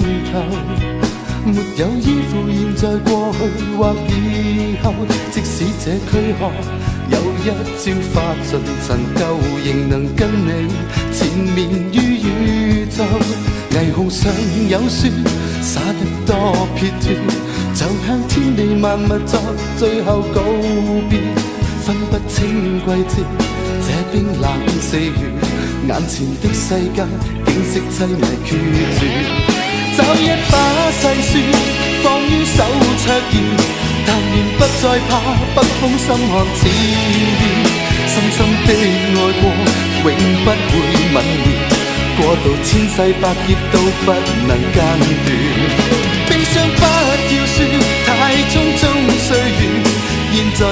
頭，沒有依附現在過去或以後，即使這軀殼有一朝花盡塵舊，仍能跟你纏綿於宇宙。霓虹上有雪，灑得多撇脱，就向天地萬物作最後告別。分不清季節，這冰冷4月，眼前的世界景色凄迷決絕。找一把細雪放於手卓然，但願不再怕北風心寒刺面。深深的愛過永不會泯滅，過渡千世百劫都不能間斷。悲傷不要說，太匆匆歲月，現在